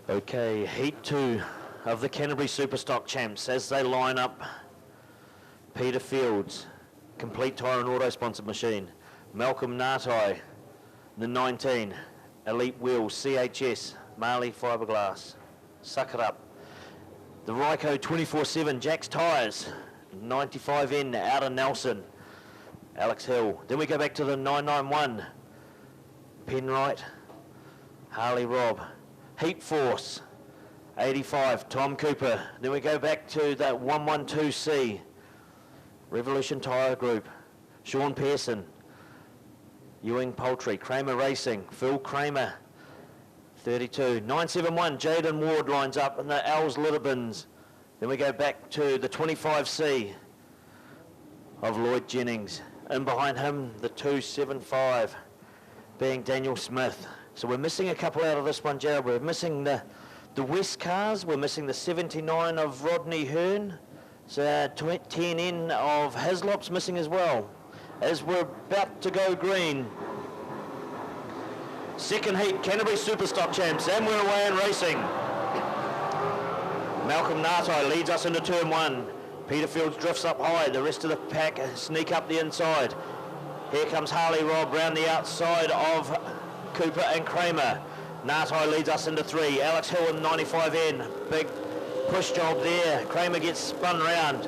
Okay, Heat 2 of the Canterbury Superstock Champs as they line up. Peter Fields, Complete Tyre and Auto sponsored machine. Malcolm Nartai, the 19, Elite Wheels, CHS, Marley Fiberglass, Suck It Up. The Ryco 24/7 Jack's Tyres, 95N out of Nelson, Alex Hill. Then we go back to the 991, Penwright, Harley Robb. Heat Force, 85, Tom Cooper. Then we go back to that 112C, Revolution Tyre Group, Sean Pearson, Ewing Poultry, Kramer Racing, Phil Kramer, 32. 971, Jaden Ward lines up in the Els Litterbins. Then we go back to the 25C of Lloyd Jennings. In behind him, the 275 being Daniel Smith. So we're missing a couple out of this one, Gerald. We're missing the West cars. We're missing the 79 of Rodney Hearn. So 10N of Haslop's missing as well. As we're about to go green. Second heat, Canterbury Superstock Champs, and we're away and racing. Malcolm Nartai leads us into turn one. Peter Fields drifts up high. The rest of the pack sneak up the inside. Here comes Harley Robb round the outside of Cooper and Kramer. Nartai leads us into three. Alex Hill in 95N. Big push job there. Kramer gets spun round.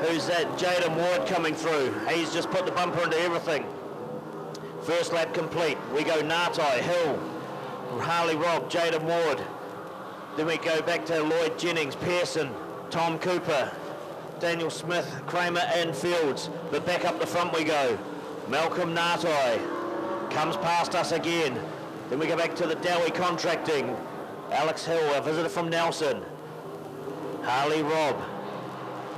Who's that? Jaden Ward coming through. He's just put the bumper into everything. First lap complete. We go Nartai, Hill, Harley Robb, Jaden Ward. Then we go back to Lloyd Jennings, Pearson, Tom Cooper, Daniel Smith, Kramer and Fields. But back up the front we go. Malcolm Nartai comes past us again. Then we go back to the Dowie Contracting. Alex Hill, a visitor from Nelson. Harley Robb.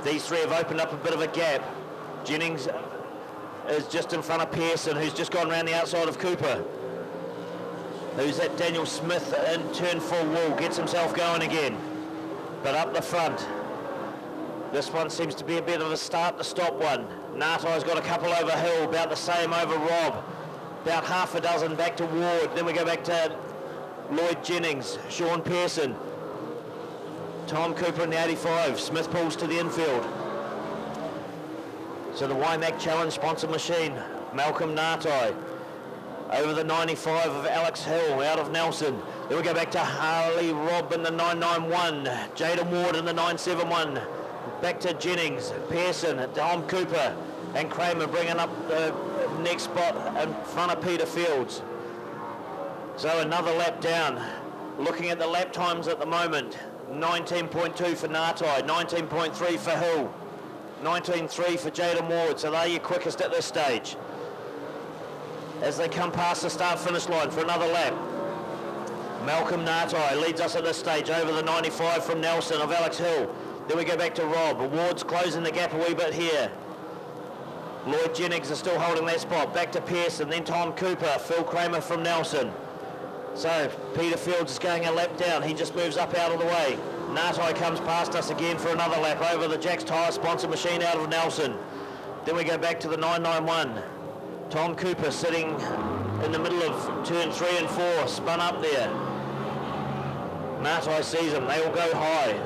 These three have opened up a bit of a gap. Jennings is just in front of Pearson, who's just gone around the outside of Cooper. Who's that? Daniel Smith in turn full wall, gets himself going again. But up the front, this one seems to be a bit of a start to stop one. Nartai's got a couple over Hill, about the same over Robb. About half a dozen back to Ward. Then we go back to Lloyd Jennings, Sean Pearson, Tom Cooper in the 85. Smith pulls to the infield. So the YMAC Challenge sponsored machine, Malcolm Nartai. Over the 95 of Alex Hill out of Nelson. Then we go back to Harley Robb in the 991, Jaden Ward in the 971. Back to Jennings, Pearson, Tom Cooper and Kramer bringing up the next spot in front of Peter Fields. So another lap down. Looking at the lap times at the moment, 19.2 for Nartai, 19.3 for Hill, 19.3 for Jaden Ward. So they're your quickest at this stage. As they come past the start-finish line for another lap. Malcolm Nartai leads us at this stage over the 95 from Nelson of Alex Hill. Then we go back to Robb. Ward's closing the gap a wee bit here. Lloyd Jennings is still holding that spot. Back to Pearson, then Tom Cooper, Phil Kramer from Nelson. So Peter Fields is going a lap down. He just moves up out of the way. Nartai comes past us again for another lap over the Jack's Tyre sponsor machine out of Nelson. Then we go back to the 991. Tom Cooper sitting in the middle of turn 3 and 4, spun up there. Nartai sees him. They all go high.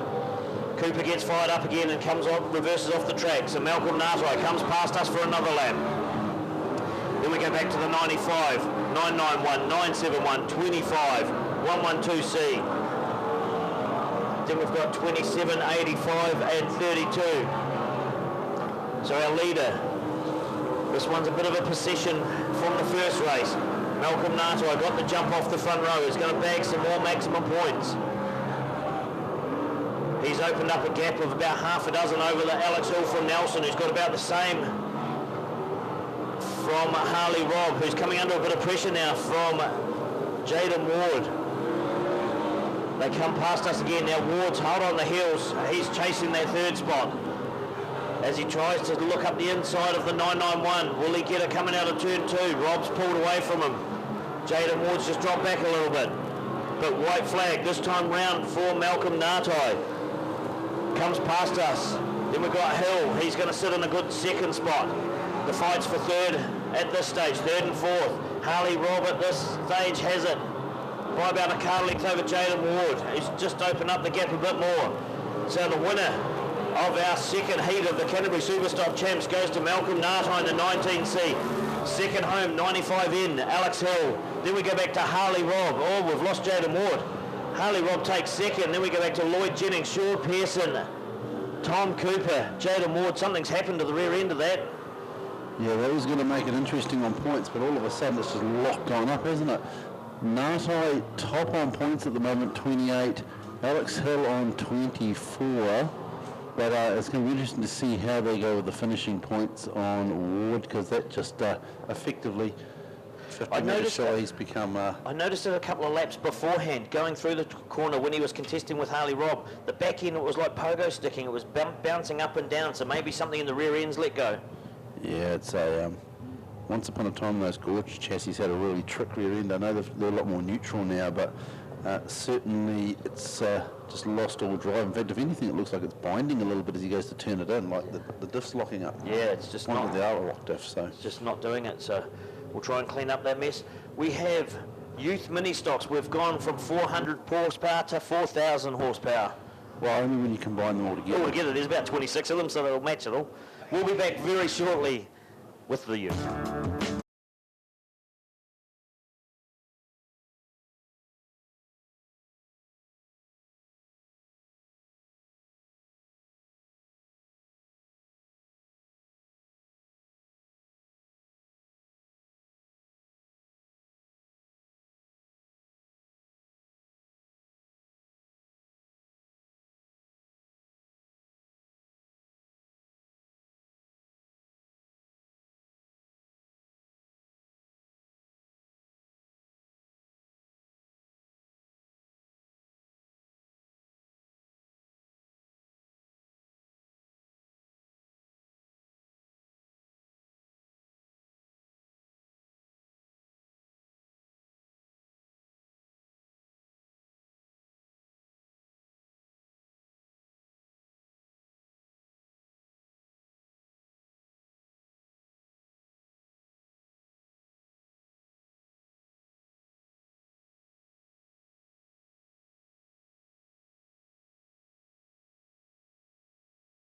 Cooper gets fired up again and comes on, reverses off the track. So Malcolm Nartai comes past us for another lap. Then we go back to the 95, 991, 971, 25, 112C. Then we've got 27, 85 and 32. So our leader, this one's a bit of a procession from the first race. Malcolm Nartai got the jump off the front row. He's going to bag some more maximum points. He's opened up a gap of about half a dozen over the Alex Hill from Nelson, who's got about the same from Harley Robb, who's coming under a bit of pressure now from Jaden Ward. They come past us again. Now Ward's hard on the heels. He's chasing that third spot as he tries to look up the inside of the 991. Will he get it coming out of turn 2? Robb's pulled away from him. Jaden Ward's just dropped back a little bit. But white flag this time round for Malcolm Nartai. Comes past us. Then we've got Hill. He's going to sit in a good second spot. The fight's for third at this stage, third and fourth. Harley Robb at this stage has it. by about a car length over Jaden Ward. He's just opened up the gap a bit more. So the winner of our second heat of the Canterbury Superstock Champs goes to Malcolm Nartine, the 19C. Second home, 95N, Alex Hill. Then we go back to Harley Robb. Oh, we've lost Jaden Ward. Harley Robb takes second. Then we go back to Lloyd Jennings, Shaw Pearson, Tom Cooper, Jaden Ward. Something's happened to the rear end of that. Yeah, that was going to make it interesting on points, but all of a sudden it's just locked going up, isn't it? Nartai top on points at the moment, 28. Alex Hill on 24. But it's going to be interesting to see how they go with the finishing points on Ward, because that just effectively 50 metres shy he's become... I noticed it a couple of laps beforehand, going through the corner when he was contesting with Harley Robb. The back end, it was like pogo sticking. It was bouncing up and down, so maybe something in the rear end's let go. Yeah, it's a... once upon a time, those gorge chassis had a really trick rear end. I know they're a lot more neutral now, but certainly it's just lost all drive. In fact, if anything, it looks like it's binding a little bit as he goes to turn it in, like the diff's locking up. Yeah, it's just one not... with the outer lock diff, so... It's just not doing it, so we'll try and clean up that mess. We have youth mini stocks. We've gone from 400 horsepower to 4,000 horsepower. Well, only when you combine them all together. All together, there's about 26 of them, so they'll match it all. We'll be back very shortly with the youth.